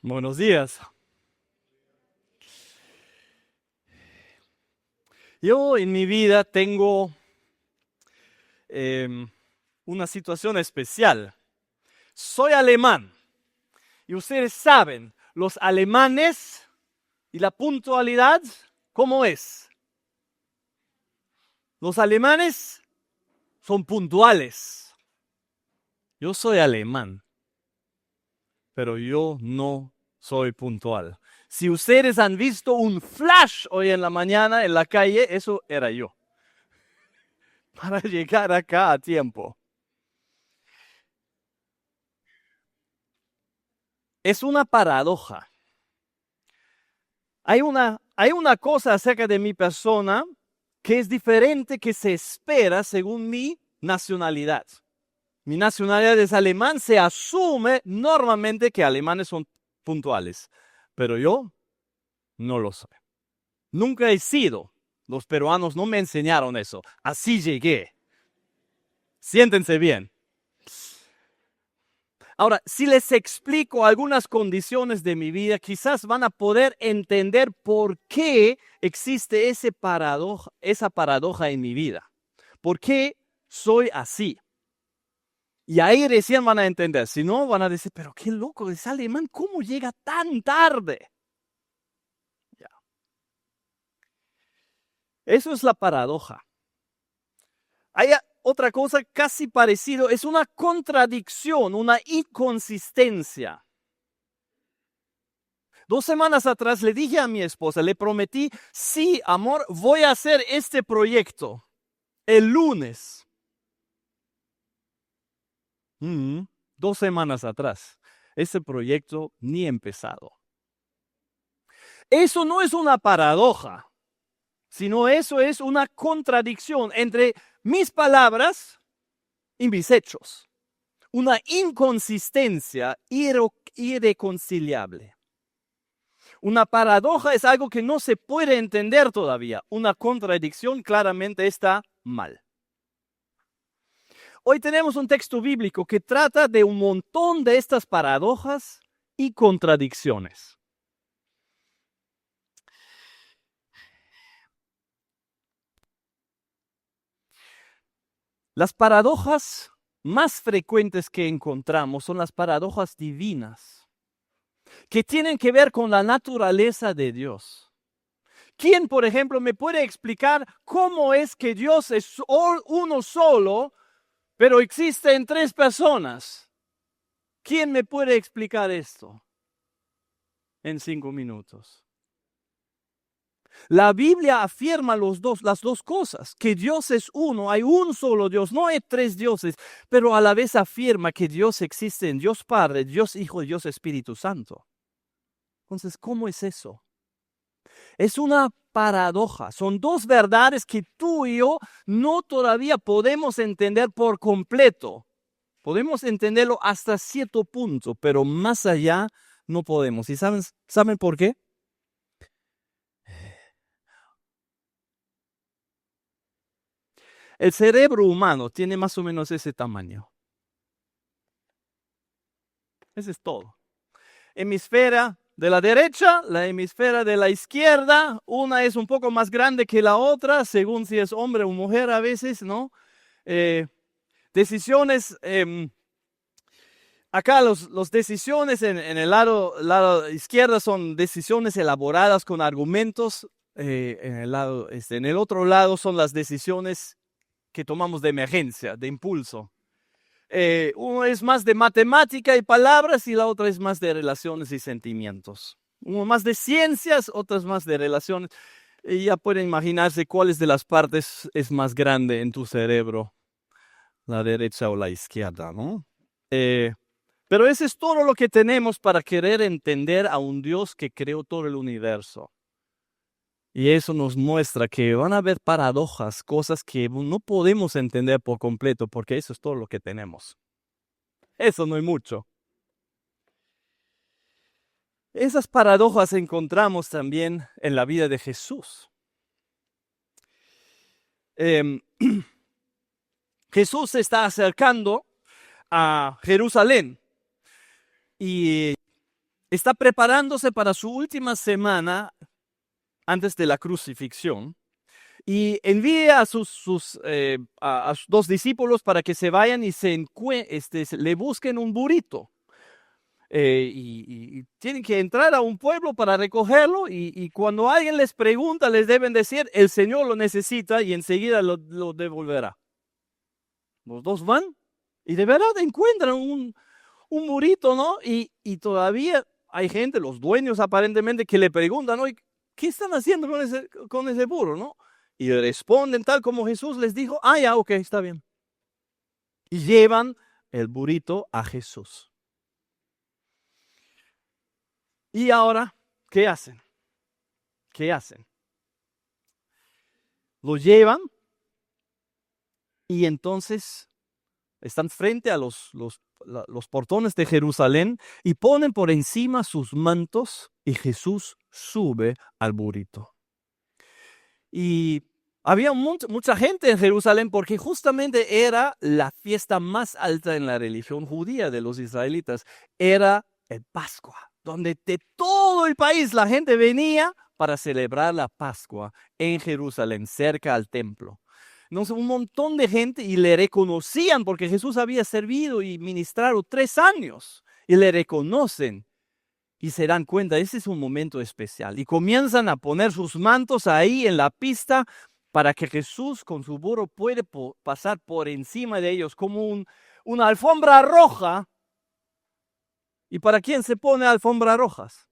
Buenos días. Yo en mi vida tengo em, una situación especial. Soy alemán y ustedes saben, los alemanes y la puntualidad, ¿cómo es? Los alemanes son puntuales. Yo soy alemán, pero yo no soy puntual. Si ustedes han visto un flash hoy en la mañana en la calle, eso era yo, para llegar acá a tiempo. Es una paradoja. Hay una cosa acerca de mi persona que es diferente que se espera según mi nacionalidad. Mi nacionalidad es alemán, se asume normalmente que alemanes son puntuales, pero yo no lo soy. Nunca he sido. Los peruanos no me enseñaron eso. Así llegué. Siéntense bien. Ahora, si les explico algunas condiciones de mi vida, quizás van a poder entender por qué existe esa paradoja en mi vida. ¿Por qué soy así? Y ahí recién van a entender. Si no, van a decir, pero qué loco, es alemán, ¿cómo llega tan tarde? Ya. Eso es la paradoja. Hay otra cosa casi parecido, es una contradicción, una inconsistencia. 2 semanas atrás le dije a mi esposa, le prometí, sí, amor, voy a hacer este proyecto el lunes. 2 semanas atrás. Ese proyecto ni empezado. Eso no es una paradoja, sino eso es una contradicción entre mis palabras y mis hechos. Una inconsistencia irreconciliable. Una paradoja es algo que no se puede entender todavía. Una contradicción claramente está mal. Hoy tenemos un texto bíblico que trata de un montón de estas paradojas y contradicciones. Las paradojas más frecuentes que encontramos son las paradojas divinas, que tienen que ver con la naturaleza de Dios. ¿Quién, por ejemplo, me puede explicar cómo es que Dios es uno solo, pero existe en 3 personas? ¿Quién me puede explicar esto en 5 minutos? La Biblia afirma las dos cosas, que Dios es uno, hay un solo Dios, no hay 3 dioses, pero a la vez afirma que Dios existe en Dios Padre, Dios Hijo y Dios Espíritu Santo. Entonces, ¿cómo es eso? Es una paradoja, son 2 verdades que tú y yo no todavía podemos entender por completo. Podemos entenderlo hasta cierto punto, pero más allá no podemos. ¿Y saben por qué? El cerebro humano tiene más o menos ese tamaño. Ese es todo. Hemisfera de la derecha, la hemisfera de la izquierda, una es un poco más grande que la otra, según si es hombre o mujer a veces, ¿no? Decisiones, acá los decisiones en el lado izquierdo son decisiones elaboradas con argumentos, en el otro lado son las decisiones que tomamos de emergencia, de impulso. Uno es más de matemática y palabras y la otra es más de relaciones y sentimientos. Uno más de ciencias, otras más de relaciones. Y ya pueden imaginarse cuáles de las partes es más grande en tu cerebro, la derecha o la izquierda, ¿no? Pero eso es todo lo que tenemos para querer entender a un Dios que creó todo el universo. Y eso nos muestra que van a haber paradojas, cosas que no podemos entender por completo, porque eso es todo lo que tenemos. Eso no hay mucho. Esas paradojas encontramos también en la vida de Jesús. Jesús se está acercando a Jerusalén y está preparándose para su última semana antes de la crucifixión y envía a a sus dos discípulos para que se vayan y le busquen un burrito. Y tienen que entrar a un pueblo para recogerlo y cuando alguien les pregunta les deben decir el Señor lo necesita y enseguida lo devolverá. Los dos van y de verdad encuentran un burrito, ¿no? Y todavía hay gente, los dueños aparentemente, que le preguntan, ¿no? ¿Qué están haciendo con ese burro, no? Y responden tal como Jesús les dijo, ya, ok, está bien. Y llevan el burrito a Jesús. Y ahora, ¿qué hacen? ¿Qué hacen? Lo llevan y entonces están frente a los portones de Jerusalén y ponen por encima sus mantos y Jesús sube al burrito. Y había mucha gente en Jerusalén porque justamente era la fiesta más alta en la religión judía de los israelitas. Era el Pascua, donde de todo el país la gente venía para celebrar la Pascua en Jerusalén, cerca al templo. Entonces, un montón de gente y le reconocían porque Jesús había servido y ministrado 3 años y le reconocen. Y se dan cuenta, ese es un momento especial. Y comienzan a poner sus mantos ahí en la pista para que Jesús con su burro puede pasar por encima de ellos como una alfombra roja. ¿Y para quién se pone alfombras rojas?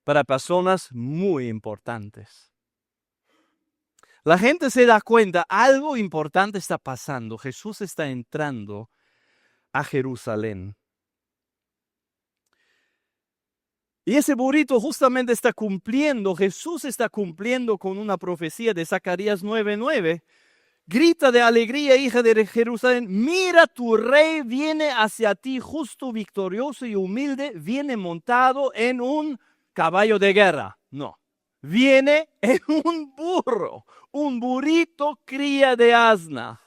Para personas muy importantes. La gente se da cuenta, algo importante está pasando. Jesús está entrando a Jerusalén. Y ese burrito justamente está cumpliendo, Jesús está cumpliendo con una profecía de Zacarías 9:9. Grita de alegría, hija de Jerusalén, mira, tu rey viene hacia ti, justo, victorioso y humilde, viene montado en un caballo de guerra. No, viene en un burro, un burrito cría de asna.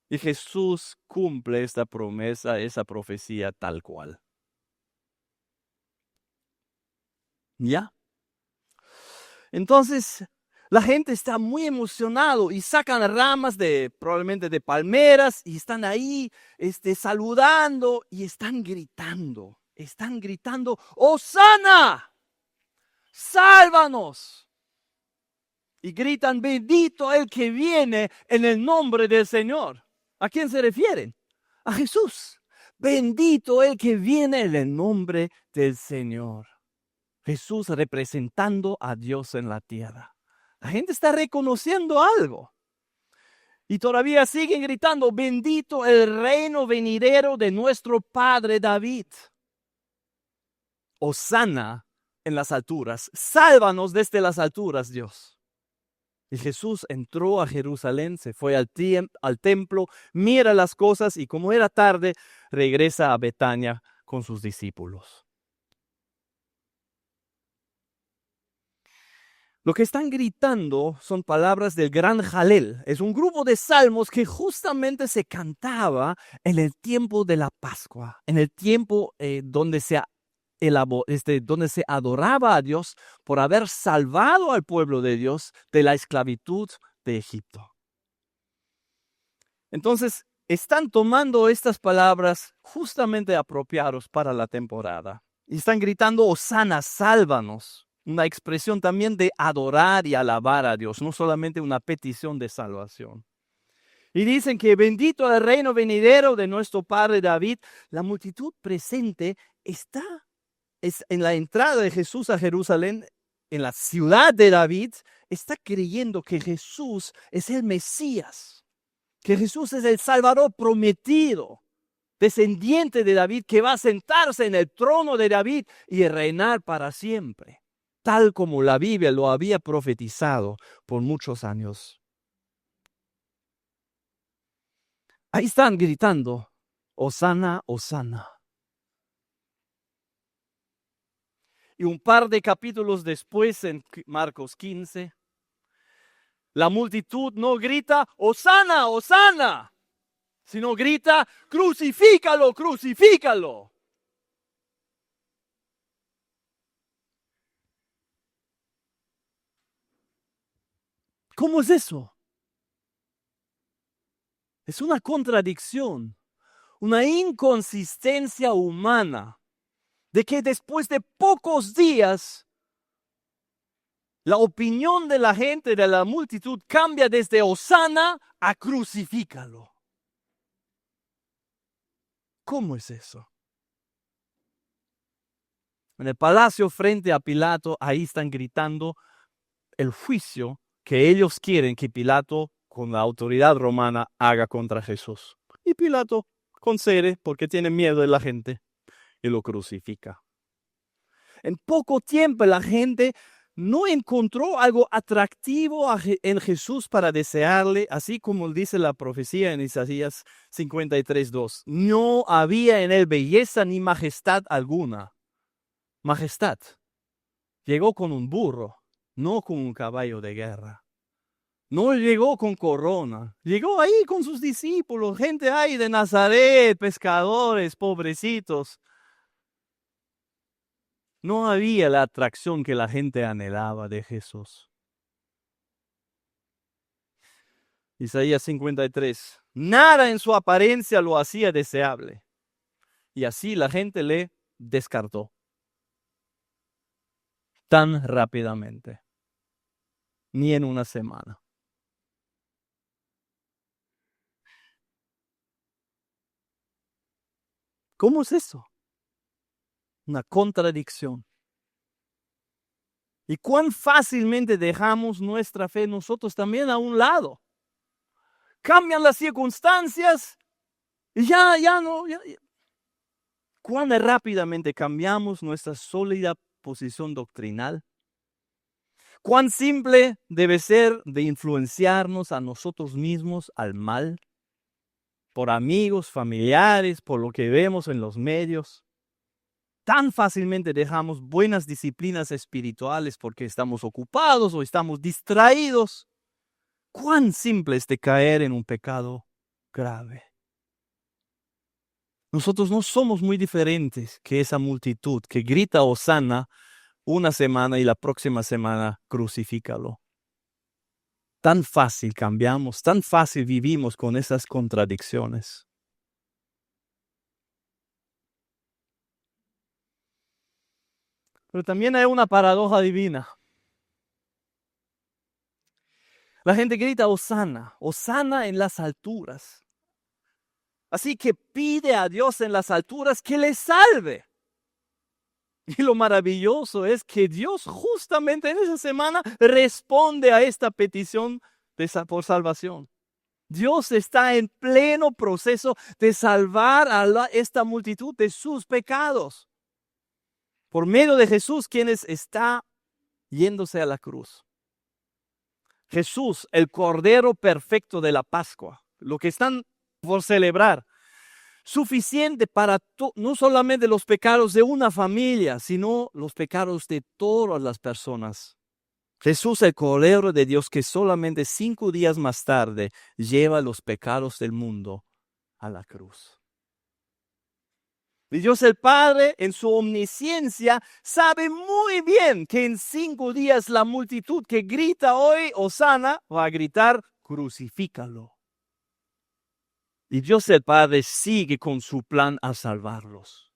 Y Jesús cumple esta promesa, esa profecía tal cual. ¿Ya? Entonces, la gente está muy emocionado y sacan ramas probablemente de palmeras y están ahí saludando y están gritando, ¡Hosana! ¡Sálvanos! Y gritan, bendito el que viene en el nombre del Señor. ¿A quién se refieren? A Jesús. Bendito el que viene en el nombre del Señor. Jesús representando a Dios en la tierra. La gente está reconociendo algo. Y todavía siguen gritando, bendito el reino venidero de nuestro Padre David. Hosana en las alturas. Sálvanos desde las alturas, Dios. Y Jesús entró a Jerusalén, se fue al templo, mira las cosas y como era tarde, regresa a Betania con sus discípulos. Lo que están gritando son palabras del gran Jalel. Es un grupo de salmos que justamente se cantaba en el tiempo de la Pascua, en el tiempo donde se adoraba a Dios por haber salvado al pueblo de Dios de la esclavitud de Egipto. Entonces, están tomando estas palabras justamente apropiados para la temporada. Y están gritando, Hosana, sálvanos. Una expresión también de adorar y alabar a Dios, no solamente una petición de salvación. Y dicen que bendito el reino venidero de nuestro padre David. La multitud presente es en la entrada de Jesús a Jerusalén, en la ciudad de David, está creyendo que Jesús es el Mesías, que Jesús es el Salvador prometido, descendiente de David, que va a sentarse en el trono de David y reinar para siempre, tal como la Biblia lo había profetizado por muchos años. Ahí están gritando, Hosana, Hosana. Y un par de capítulos después, en Marcos 15, la multitud no grita, Hosana, Hosana, sino grita, crucifícalo, crucifícalo. ¿Cómo es eso? Es una contradicción, una inconsistencia humana, de que después de pocos días, la opinión de la gente, de la multitud, cambia desde Hosana a crucifícalo. ¿Cómo es eso? En el palacio frente a Pilato, ahí están gritando el juicio que ellos quieren que Pilato, con la autoridad romana, haga contra Jesús. Y Pilato concede porque tiene miedo de la gente y lo crucifica. En poco tiempo la gente no encontró algo atractivo en Jesús para desearle, así como dice la profecía en Isaías 53:2. No había en él belleza ni majestad alguna. Majestad. Llegó con un burro, no con un caballo de guerra. No llegó con corona, llegó ahí con sus discípulos, gente ahí de Nazaret, pescadores, pobrecitos. No había la atracción que la gente anhelaba de Jesús. Isaías 53. Nada en su apariencia lo hacía deseable. Y así la gente le descartó tan rápidamente, ni en una semana. ¿Cómo es eso? Una contradicción. Y cuán fácilmente dejamos nuestra fe nosotros también a un lado. Cambian las circunstancias y ya no. Cuán rápidamente cambiamos nuestra sólida posición doctrinal. Cuán simple debe ser de influenciarnos a nosotros mismos al mal, por amigos, familiares, por lo que vemos en los medios. Tan fácilmente dejamos buenas disciplinas espirituales porque estamos ocupados o estamos distraídos. Cuán simple es de caer en un pecado grave. Nosotros no somos muy diferentes que esa multitud que grita Hosana una semana y la próxima semana crucifícalo. Tan fácil cambiamos, tan fácil vivimos con esas contradicciones. Pero también hay una paradoja divina. La gente grita Hosana, Hosana en las alturas. Así que pide a Dios en las alturas que le salve. Y lo maravilloso es que Dios justamente en esa semana responde a esta petición por salvación. Dios está en pleno proceso de salvar a esta multitud de sus pecados. Por medio de Jesús, quien está yéndose a la cruz. Jesús, el Cordero perfecto de la Pascua, lo que están por celebrar, suficiente para no solamente los pecados de una familia, sino los pecados de todas las personas. Jesús, el Cordero de Dios, que solamente 5 días más tarde lleva los pecados del mundo a la cruz. Y Dios el Padre, en su omnisciencia, sabe muy bien que en 5 días la multitud que grita hoy, Hosana, va a gritar, crucifícalo. Y Dios el Padre sigue con su plan a salvarlos.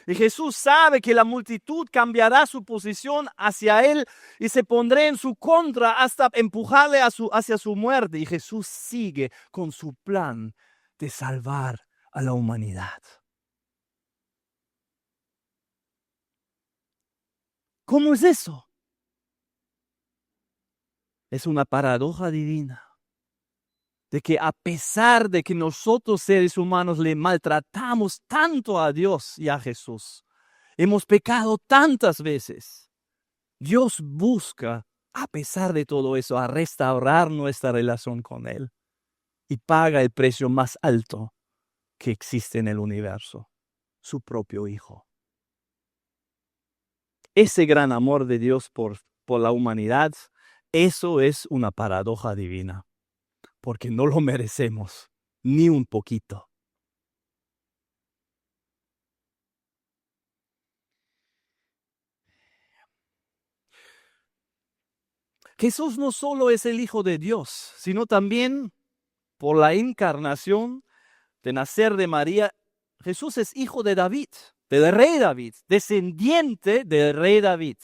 Y Jesús sabe que la multitud cambiará su posición hacia Él y se pondrá en su contra hasta empujarle hacia su muerte. Y Jesús sigue con su plan de salvar a la humanidad. ¿Cómo es eso? Es una paradoja divina. De que a pesar de que nosotros seres humanos le maltratamos tanto a Dios y a Jesús, hemos pecado tantas veces, Dios busca, a pesar de todo eso, a restaurar nuestra relación con Él y paga el precio más alto que existe en el universo, su propio Hijo. Ese gran amor de Dios por la humanidad, eso es una paradoja divina, porque no lo merecemos, ni un poquito. Jesús no solo es el Hijo de Dios, sino también por la encarnación de nacer de María, Jesús es hijo de David, del rey David, descendiente del rey David,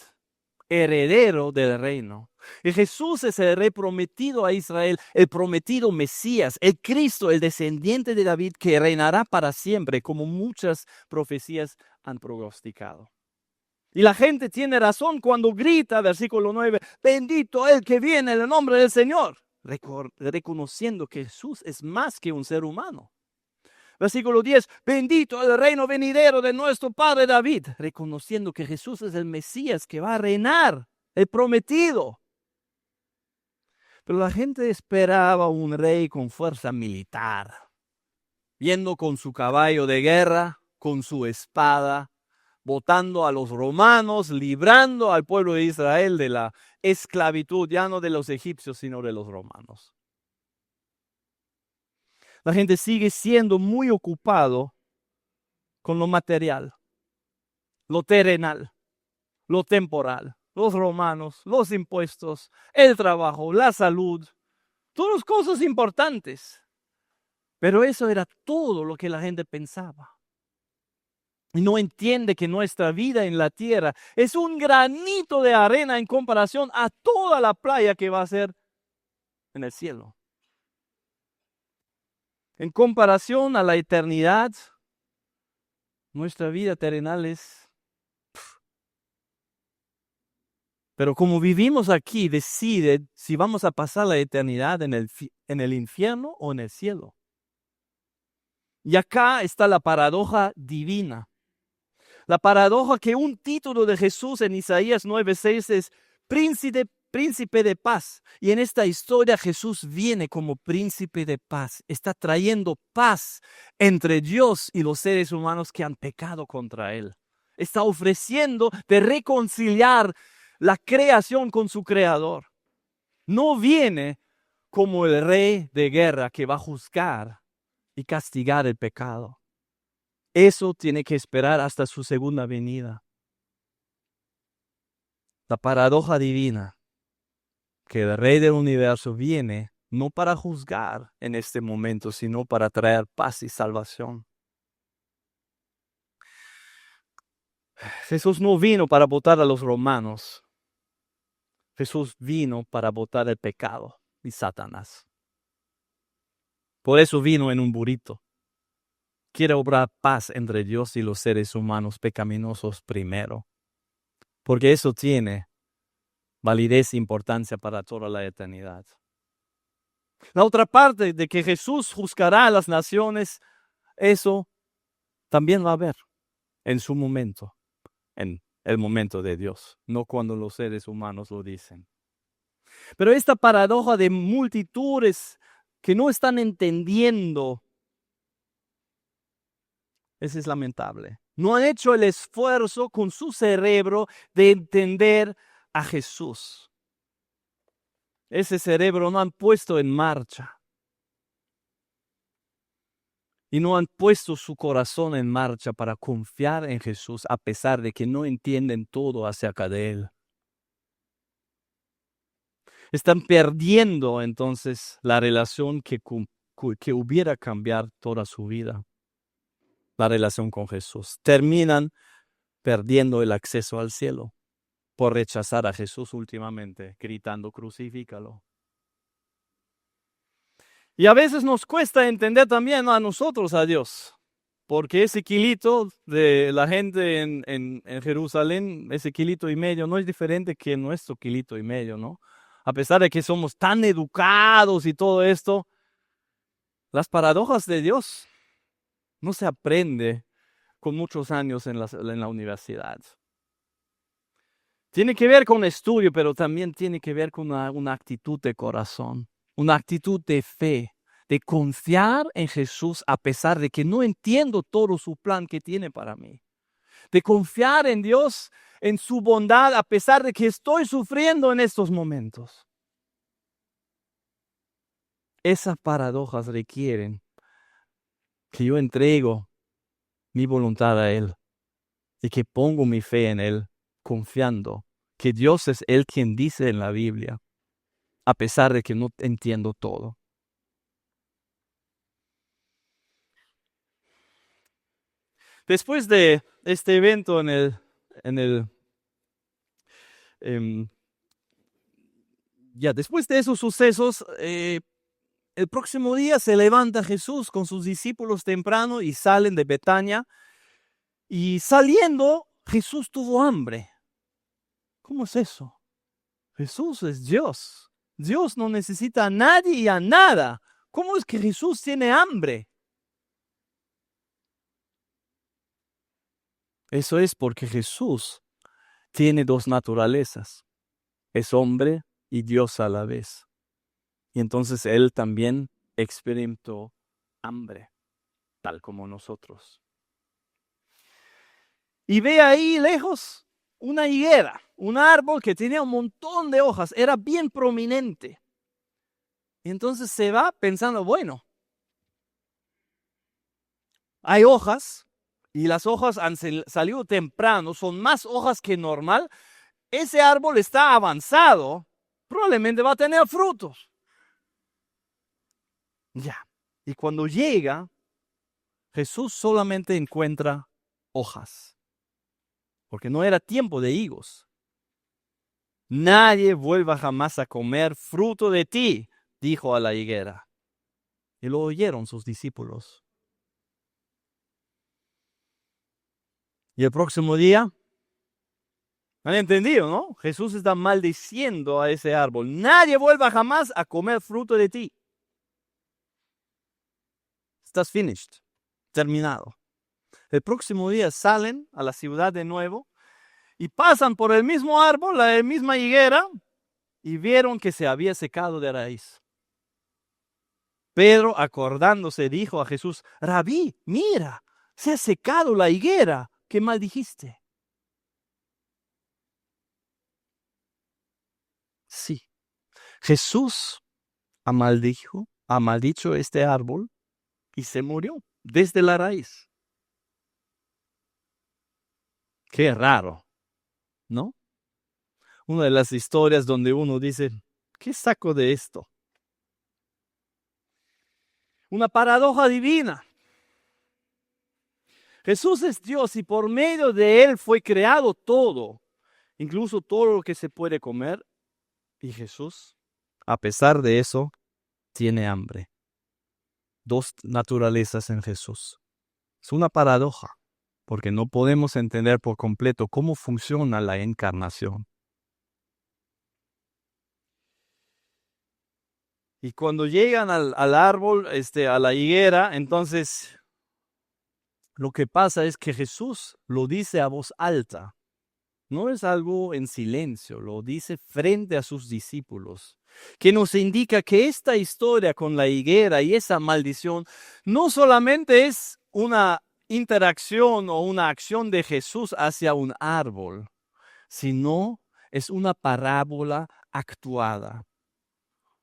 heredero del reino. Y Jesús es el rey prometido a Israel, el prometido Mesías, el Cristo, el descendiente de David que reinará para siempre, como muchas profecías han prognosticado. Y la gente tiene razón cuando grita, versículo 9, bendito el que viene en el nombre del Señor, reconociendo que Jesús es más que un ser humano. Versículo 10, bendito el reino venidero de nuestro Padre David, reconociendo que Jesús es el Mesías que va a reinar, el prometido. Pero la gente esperaba un rey con fuerza militar, viendo con su caballo de guerra, con su espada, botando a los romanos, librando al pueblo de Israel de la esclavitud, ya no de los egipcios, sino de los romanos. La gente sigue siendo muy ocupado con lo material, lo terrenal, lo temporal, los romanos, los impuestos, el trabajo, la salud, todas cosas importantes. Pero eso era todo lo que la gente pensaba. Y no entiende que nuestra vida en la tierra es un granito de arena en comparación a toda la playa que va a ser en el cielo. En comparación a la eternidad, nuestra vida terrenal es... Pero como vivimos aquí, decide si vamos a pasar la eternidad en el infierno o en el cielo. Y acá está la paradoja divina. La paradoja que un título de Jesús en Isaías 9:6 es príncipe de paz. Y en esta historia Jesús viene como príncipe de paz. Está trayendo paz entre Dios y los seres humanos que han pecado contra Él. Está ofreciendo de reconciliar la creación con su creador. No viene como el rey de guerra que va a juzgar y castigar el pecado. Eso tiene que esperar hasta su segunda venida. La paradoja divina, que el Rey del universo viene no para juzgar en este momento, sino para traer paz y salvación. Jesús no vino para botar a los romanos. Jesús vino para botar el pecado y Satanás. Por eso vino en un burrito. Quiere obrar paz entre Dios y los seres humanos pecaminosos primero. Porque eso tiene validez e importancia para toda la eternidad. La otra parte de que Jesús juzgará a las naciones, eso también va a haber en su momento, en el momento de Dios, no cuando los seres humanos lo dicen. Pero esta paradoja de multitudes que no están entendiendo, eso es lamentable. No han hecho el esfuerzo con su cerebro de entender a Jesús. Ese cerebro no han puesto en marcha. Y no han puesto su corazón en marcha para confiar en Jesús a pesar de que no entienden todo acerca de Él. Están perdiendo entonces la relación que hubiera cambiado toda su vida. La relación con Jesús. Terminan perdiendo el acceso al cielo por rechazar a Jesús últimamente, gritando, crucifícalo. Y a veces nos cuesta entender también a nosotros a Dios, porque ese kilito de la gente en Jerusalén, ese kilito y medio, no es diferente que nuestro kilito y medio, ¿no? A pesar de que somos tan educados y todo esto, las paradojas de Dios no se aprende con muchos años en la universidad. Tiene que ver con estudio, pero también tiene que ver con una actitud de corazón, una actitud de fe, de confiar en Jesús a pesar de que no entiendo todo su plan que tiene para mí. De confiar en Dios, en su bondad, a pesar de que estoy sufriendo en estos momentos. Esas paradojas requieren que yo entrego mi voluntad a Él y que pongo mi fe en Él, confiando que Dios es Él quien dice en la Biblia a pesar de que no entiendo todo. Después de este evento em, después de esos sucesos, el próximo día se levanta Jesús con sus discípulos temprano y salen de Betania. Y saliendo, Jesús tuvo hambre. ¿Cómo es eso? Jesús es Dios. Dios no necesita a nadie y a nada. ¿Cómo es que Jesús tiene hambre? Eso es porque Jesús tiene dos naturalezas. Es hombre y Dios a la vez. Y entonces Él también experimentó hambre, tal como nosotros. Y ve ahí lejos una higuera, un árbol que tenía un montón de hojas, era bien prominente. Y entonces se va pensando, bueno, hay hojas y las hojas han salido temprano, son más hojas que normal. Ese árbol está avanzado, probablemente va a tener frutos. Ya. Y cuando llega, Jesús solamente encuentra hojas, porque no era tiempo de higos. Nadie vuelva jamás a comer fruto de ti, dijo a la higuera. Y lo oyeron sus discípulos. Y el próximo día, han entendido, ¿no? Jesús está maldiciendo a ese árbol. Nadie vuelva jamás a comer fruto de ti. Estás finished, terminado. El próximo día salen a la ciudad de nuevo y pasan por el mismo árbol, la misma higuera, y vieron que se había secado de raíz. Pedro, acordándose, dijo a Jesús: Rabí, mira, se ha secado la higuera que maldijiste. Sí, Jesús ha maldicho este árbol y se murió desde la raíz. Qué raro, ¿no? Una de las historias donde uno dice, ¿qué saco de esto? Una paradoja divina. Jesús es Dios y por medio de Él fue creado todo, incluso todo lo que se puede comer. Y Jesús, a pesar de eso, tiene hambre. Dos naturalezas en Jesús. Es una paradoja, porque no podemos entender por completo cómo funciona la encarnación. Y cuando llegan al árbol, a la higuera, entonces lo que pasa es que Jesús lo dice a voz alta. No es algo en silencio, lo dice frente a sus discípulos, que nos indica que esta historia con la higuera y esa maldición no solamente es una interacción o una acción de Jesús hacia un árbol, sino es una parábola actuada,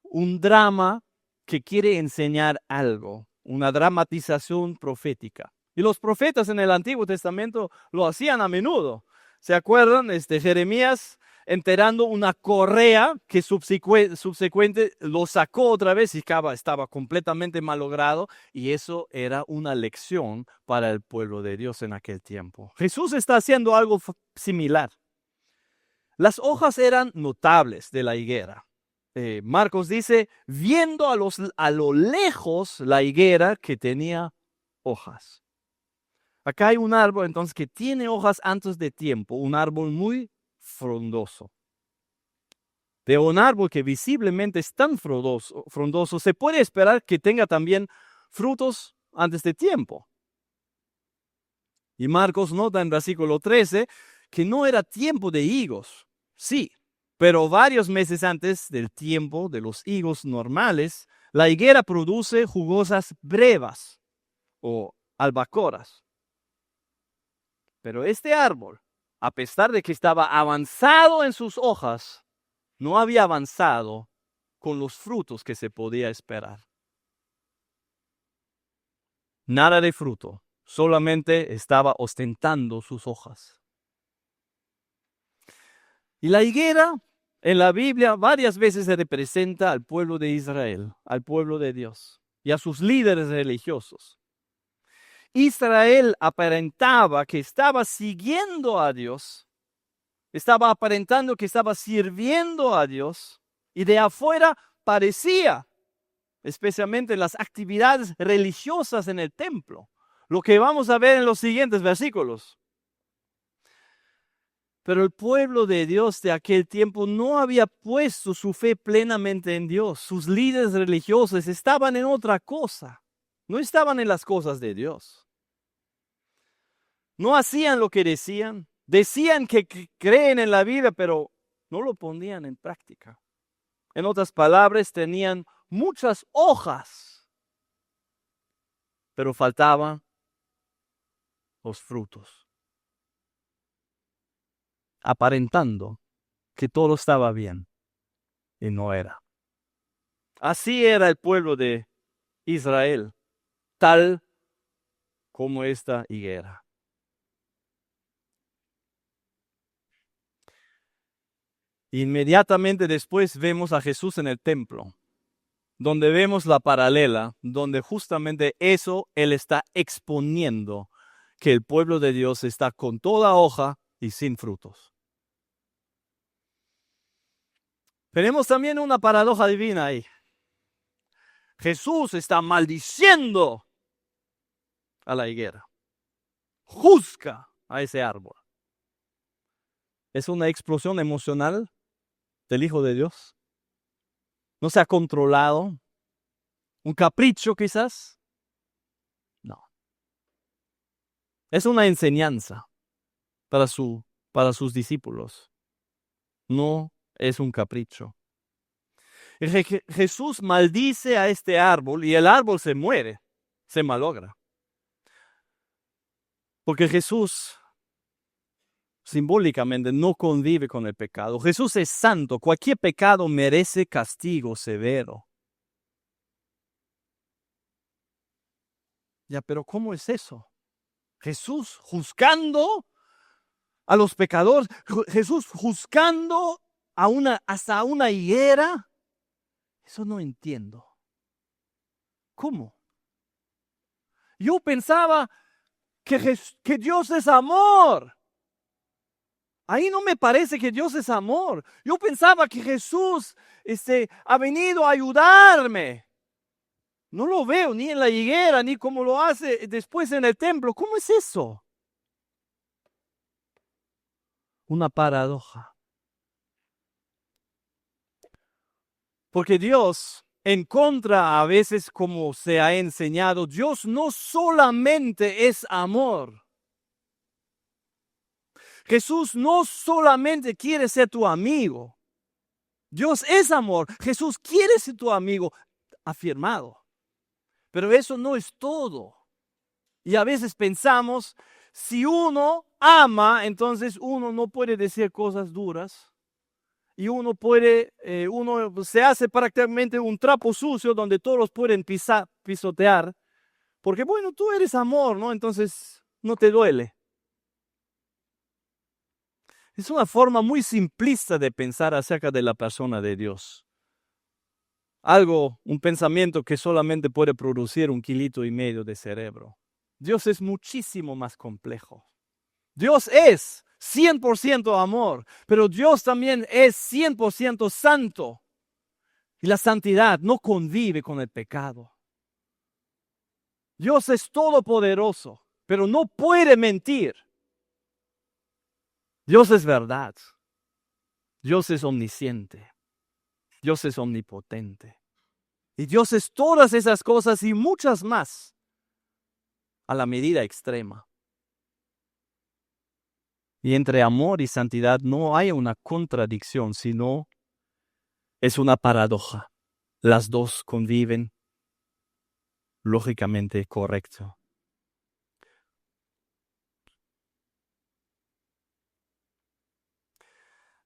un drama que quiere enseñar algo, una dramatización profética. Y los profetas en el Antiguo Testamento lo hacían a menudo. ¿Se acuerdan? Jeremías enterrando una correa que subsecuente lo sacó otra vez y estaba completamente malogrado, y eso era una lección para el pueblo de Dios en aquel tiempo. Jesús está haciendo algo similar. Las hojas eran notables de la higuera. Marcos dice, viendo a lo lejos la higuera que tenía hojas. Acá hay un árbol entonces que tiene hojas antes de tiempo, un árbol muy frondoso. De un árbol que visiblemente es tan frondoso, se puede esperar que tenga también frutos antes de tiempo. Y Marcos nota en versículo 13 que no era tiempo de higos. Sí, pero varios meses antes del tiempo de los higos normales, la higuera produce jugosas brevas o albacoras. Pero este árbol, a pesar de que estaba avanzado en sus hojas, no había avanzado con los frutos que se podía esperar. Nada de fruto, solamente estaba ostentando sus hojas. Y la higuera En la Biblia varias veces se representa al pueblo de Israel, al pueblo de Dios y a sus líderes religiosos. Israel aparentaba que estaba siguiendo a Dios, estaba aparentando que estaba sirviendo a Dios, y de afuera parecía, especialmente en las actividades religiosas en el templo, lo que vamos a ver en los siguientes versículos. Pero el pueblo de Dios de aquel tiempo no había puesto su fe plenamente en Dios. Sus líderes religiosos estaban en otra cosa, no estaban en las cosas de Dios. No hacían lo que decían. Decían que creen en la Biblia, pero no lo ponían en práctica. En otras palabras, tenían muchas hojas, pero faltaban los frutos, aparentando que todo estaba bien y no era. Así era el pueblo de Israel, tal como esta higuera. Inmediatamente después vemos a Jesús en el templo, donde vemos la paralela, donde justamente eso Él está exponiendo, que el pueblo de Dios está con toda hoja y sin frutos. Tenemos también una paradoja divina ahí. Jesús está maldiciendo a la higuera, juzga a ese árbol. Es una explosión emocional del Hijo de Dios. No se ha controlado. ¿Un capricho quizás? No. Es una enseñanza para sus discípulos. No es un capricho. Jesús maldice a este árbol y el árbol se muere, se malogra. Porque Jesús simbólicamente no convive con el pecado. Jesús es santo. Cualquier pecado merece castigo severo. Ya, pero ¿cómo es eso? Jesús juzgando a los pecadores, Jesús juzgando hasta una higuera. Eso no entiendo. ¿Cómo? Yo pensaba que Dios es amor. Ahí no me parece que Dios es amor. Yo pensaba que Jesús ha venido a ayudarme. No lo veo ni en la higuera, ni como lo hace después en el templo. ¿Cómo es eso? Una paradoja. Porque Dios, en contra a veces como se ha enseñado, Dios no solamente es amor. Jesús no solamente quiere ser tu amigo. Dios es amor. Jesús quiere ser tu amigo, afirmado. Pero eso no es todo. Y a veces pensamos, si uno ama, entonces uno no puede decir cosas duras. Y uno se hace prácticamente un trapo sucio donde todos pueden pisotear. Porque bueno, tú eres amor, ¿no? Entonces no te duele. Es una forma muy simplista de pensar acerca de la persona de Dios. Un pensamiento que solamente puede producir 1,5 kilos de cerebro. Dios es muchísimo más complejo. Dios es 100% amor, pero Dios también es 100% santo. Y la santidad no convive con el pecado. Dios es todopoderoso, pero no puede mentir. Dios es verdad. Dios es omnisciente. Dios es omnipotente. Y Dios es todas esas cosas y muchas más a la medida extrema. Y entre amor y santidad no hay una contradicción, sino es una paradoja. Las dos conviven lógicamente correcto.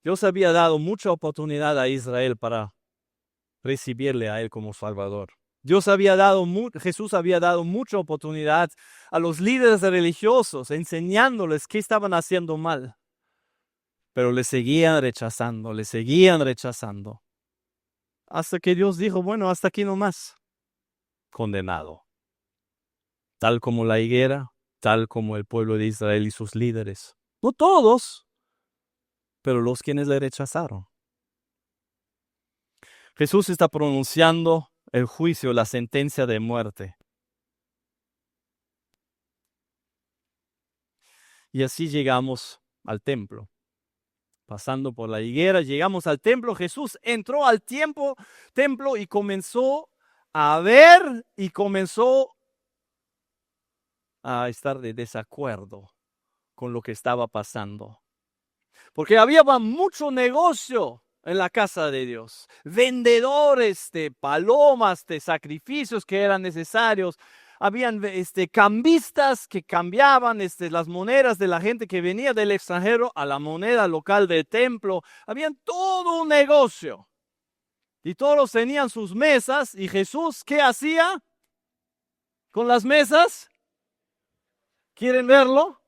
Dios había dado mucha oportunidad a Israel para recibirle a Él como Salvador. Jesús había dado mucha oportunidad a los líderes religiosos, enseñándoles qué estaban haciendo mal. Pero le seguían rechazando, le seguían rechazando. Hasta que Dios dijo, bueno, hasta aquí nomás. Condenado. Tal como la higuera, tal como el pueblo de Israel y sus líderes. No todos, pero los quienes le rechazaron. Jesús está pronunciando el juicio, la sentencia de muerte. Y así llegamos al templo. Pasando por la higuera, llegamos al templo. Jesús entró al templo y comenzó a ver y comenzó a estar de desacuerdo con lo que estaba pasando. Porque había mucho negocio en la casa de Dios. Vendedores de palomas, de sacrificios que eran necesarios. Habían cambistas que cambiaban las monedas de la gente que venía del extranjero a la moneda local del templo. Habían todo un negocio. Y todos tenían sus mesas. ¿Y Jesús qué hacía con las mesas? ¿Quieren verlo?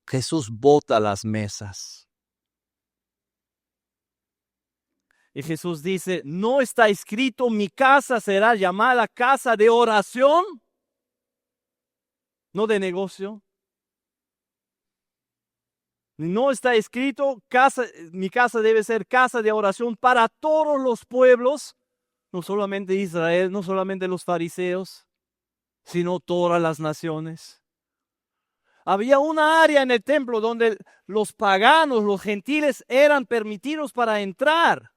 Jesús bota las mesas. Y Jesús dice, ¿no está escrito mi casa será llamada casa de oración? No de negocio. No está escrito, mi casa debe ser casa de oración para todos los pueblos, no solamente Israel, no solamente los fariseos, sino todas las naciones. Había una área en el templo donde los paganos, los gentiles, eran permitidos para entrar.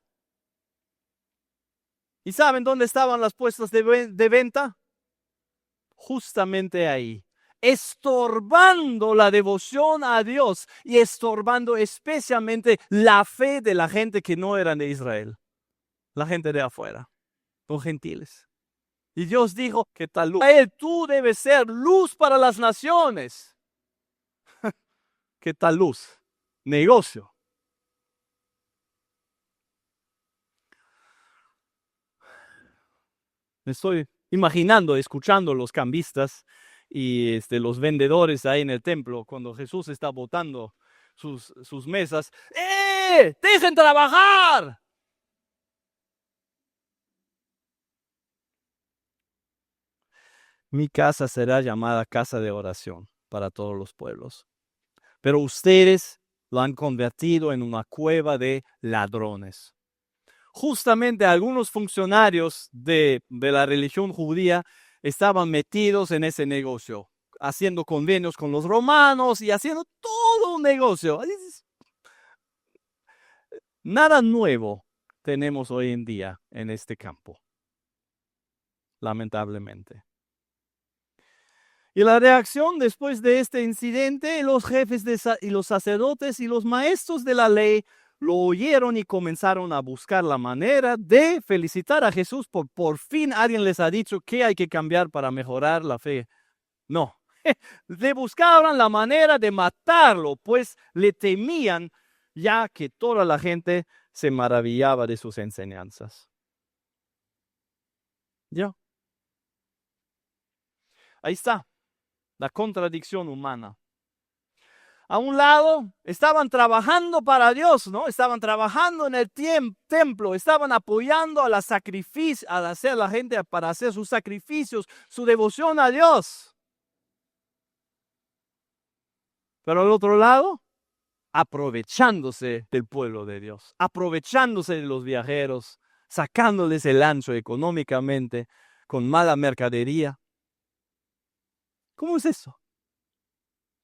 ¿Y saben dónde estaban las puestas de venta? Justamente ahí, estorbando la devoción a Dios y estorbando especialmente la fe de la gente que no eran de Israel, la gente de afuera, los gentiles. Y Dios dijo que tal luz, tú debes ser luz para las naciones. ¿Qué tal luz? Negocio. Me estoy imaginando, escuchando los cambistas y los vendedores ahí en el templo cuando Jesús está botando sus mesas. ¡Dejen trabajar! Mi casa será llamada casa de oración para todos los pueblos. Pero ustedes lo han convertido en una cueva de ladrones. Justamente algunos funcionarios de la religión judía estaban metidos en ese negocio, haciendo convenios con los romanos y haciendo todo un negocio. Nada nuevo tenemos hoy en día en este campo, lamentablemente. Y la reacción después de este incidente, los jefes y los sacerdotes y los maestros de la ley lo oyeron y comenzaron a buscar la manera de felicitar a Jesús por fin alguien les ha dicho que hay que cambiar para mejorar la fe. No, le buscaban la manera de matarlo, pues le temían, ya que toda la gente se maravillaba de sus enseñanzas. Ya. Ahí está, la contradicción humana. A un lado, estaban trabajando para Dios, ¿no? Estaban trabajando en el templo, estaban apoyando a hacer la gente para hacer sus sacrificios, su devoción a Dios. Pero al otro lado, aprovechándose del pueblo de Dios, aprovechándose de los viajeros, sacándoles el ancho económicamente, con mala mercadería. ¿Cómo es eso?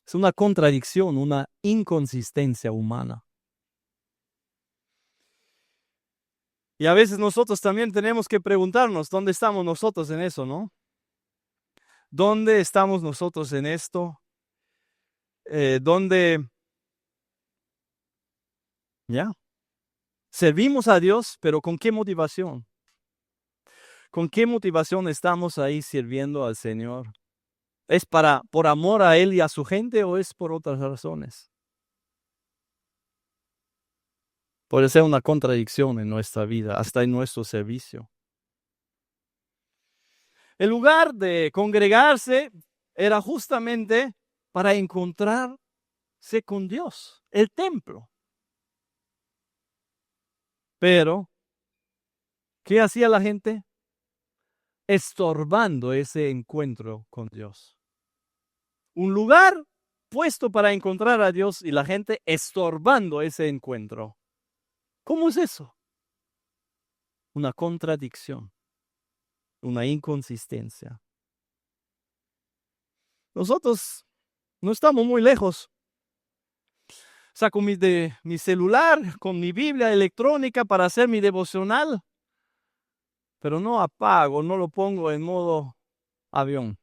Es una contradicción, una inconsistencia humana. Y a veces nosotros también tenemos que preguntarnos, ¿dónde estamos nosotros en eso, no? ¿Dónde estamos nosotros en esto? ¿Dónde? Ya. Servimos a Dios, pero ¿con qué motivación? ¿Con qué motivación estamos ahí sirviendo al Señor? ¿Es por amor a Él y a su gente o es por otras razones? Puede ser una contradicción en nuestra vida, hasta en nuestro servicio. El lugar de congregarse era justamente para encontrarse con Dios, el templo. Pero, ¿qué hacía la gente? Estorbando ese encuentro con Dios. Un lugar puesto para encontrar a Dios y la gente estorbando ese encuentro. ¿Cómo es eso? Una contradicción, una inconsistencia. Nosotros no estamos muy lejos. Saco mi celular con mi Biblia electrónica para hacer mi devocional, pero no apago, no lo pongo en modo avión.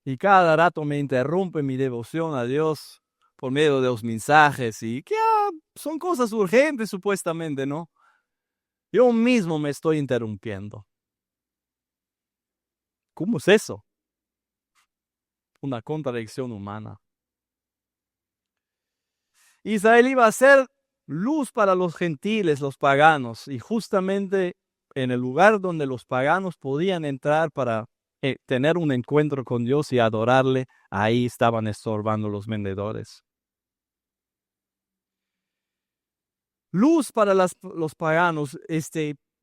Y cada rato me interrumpe mi devoción a Dios por medio de los mensajes y que son cosas urgentes supuestamente, ¿no? Yo mismo me estoy interrumpiendo. ¿Cómo es eso? Una contradicción humana. Israel iba a ser luz para los gentiles, los paganos, y justamente en el lugar donde los paganos podían entrar para tener un encuentro con Dios y adorarle, ahí estaban estorbando los vendedores. Luz para los paganos,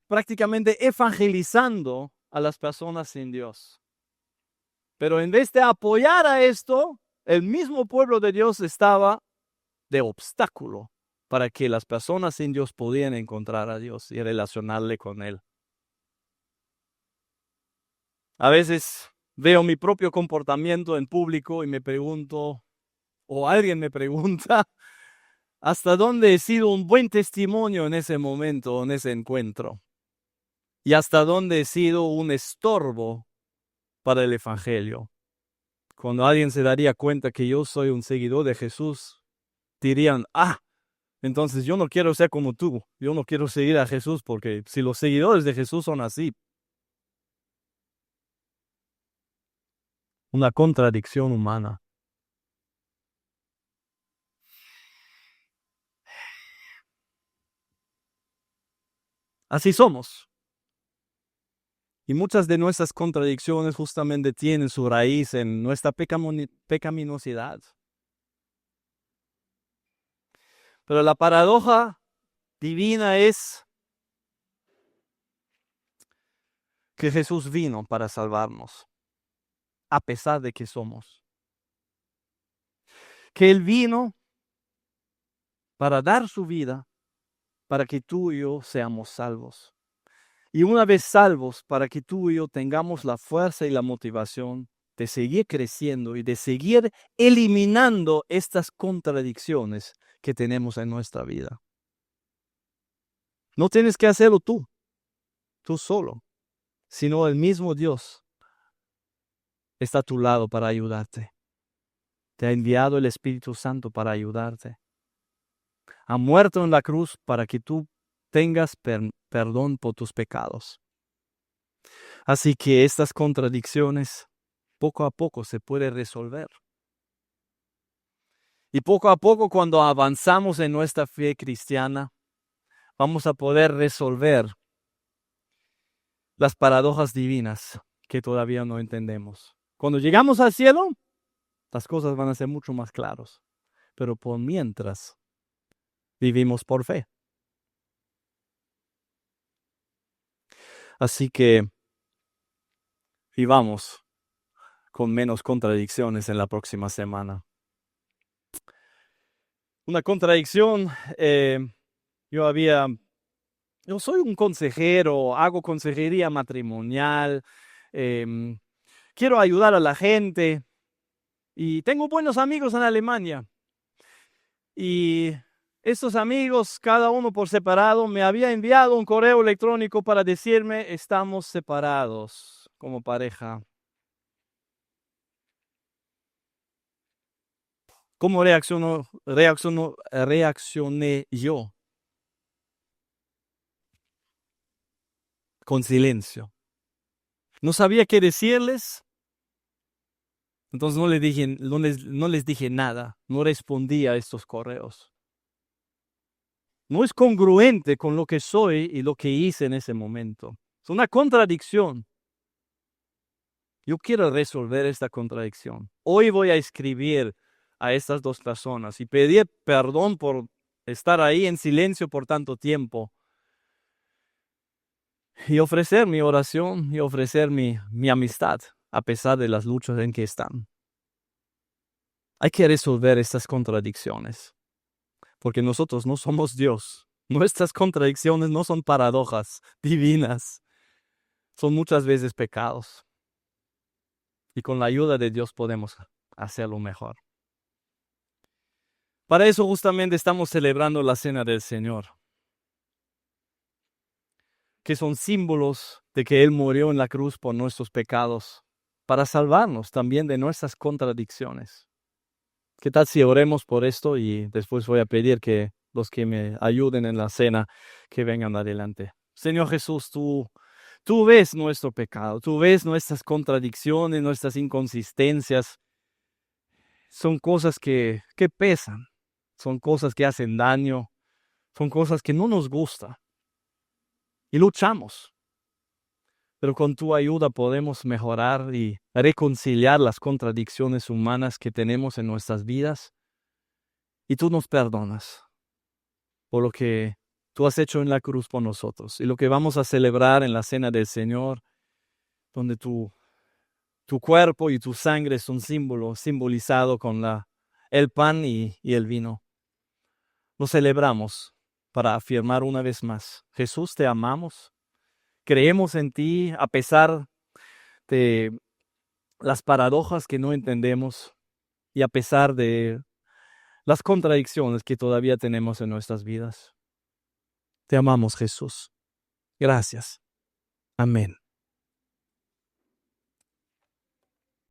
prácticamente evangelizando a las personas sin Dios. Pero en vez de apoyar a esto, el mismo pueblo de Dios estaba de obstáculo para que las personas sin Dios pudieran encontrar a Dios y relacionarle con Él. A veces veo mi propio comportamiento en público y me pregunto, o alguien me pregunta, ¿hasta dónde he sido un buen testimonio en ese momento, en ese encuentro? ¿Y hasta dónde he sido un estorbo para el Evangelio? Cuando alguien se daría cuenta que yo soy un seguidor de Jesús, dirían, entonces yo no quiero ser como tú, yo no quiero seguir a Jesús porque si los seguidores de Jesús son así. Una contradicción humana. Así somos. Y muchas de nuestras contradicciones justamente tienen su raíz en nuestra pecaminosidad. Pero la paradoja divina es que Jesús vino para salvarnos, a pesar de que somos. Que Él vino para dar su vida, para que tú y yo seamos salvos. Y una vez salvos, para que tú y yo tengamos la fuerza y la motivación de seguir creciendo y de seguir eliminando estas contradicciones que tenemos en nuestra vida. No tienes que hacerlo tú solo, sino el mismo Dios está a tu lado para ayudarte. Te ha enviado el Espíritu Santo para ayudarte. Ha muerto en la cruz para que tú tengas perdón por tus pecados. Así que estas contradicciones poco a poco se pueden resolver. Y poco a poco, cuando avanzamos en nuestra fe cristiana, vamos a poder resolver las paradojas divinas que todavía no entendemos. Cuando llegamos al cielo, las cosas van a ser mucho más claras. Pero por mientras, vivimos por fe. Así que vivamos con menos contradicciones en la próxima semana. Una contradicción, yo soy un consejero, hago consejería matrimonial, quiero ayudar a la gente y tengo buenos amigos en Alemania. Y estos amigos, cada uno por separado, me había enviado un correo electrónico para decirme, estamos separados como pareja. ¿Cómo reaccioné yo? Con silencio. No sabía qué decirles, entonces no les dije nada, no respondí a estos correos. No es congruente con lo que soy y lo que hice en ese momento. Es una contradicción. Yo quiero resolver esta contradicción. Hoy voy a escribir a estas dos personas y pedir perdón por estar ahí en silencio por tanto tiempo y ofrecer mi oración y ofrecer mi amistad a pesar de las luchas en que están. Hay que resolver estas contradicciones porque nosotros no somos Dios. Nuestras contradicciones no son paradojas divinas, son muchas veces pecados. Y con la ayuda de Dios podemos hacerlo mejor. Para eso justamente estamos celebrando la Cena del Señor, que son símbolos de que Él murió en la cruz por nuestros pecados, para salvarnos también de nuestras contradicciones. ¿Qué tal si oremos por esto? Y después voy a pedir que los que me ayuden en la cena, que vengan adelante. Señor Jesús, tú ves nuestro pecado, tú ves nuestras contradicciones, nuestras inconsistencias. Son cosas que pesan, son cosas que hacen daño, son cosas que no nos gustan. Y luchamos. Pero con tu ayuda podemos mejorar y reconciliar las contradicciones humanas que tenemos en nuestras vidas. Y tú nos perdonas por lo que tú has hecho en la cruz por nosotros. Y lo que vamos a celebrar en la Cena del Señor, donde tu cuerpo y tu sangre son simbolizados con el pan y el vino. Lo celebramos para afirmar una vez más: Jesús, te amamos, creemos en ti a pesar de las paradojas que no entendemos y a pesar de las contradicciones que todavía tenemos en nuestras vidas. Te amamos, Jesús. Gracias. Amén.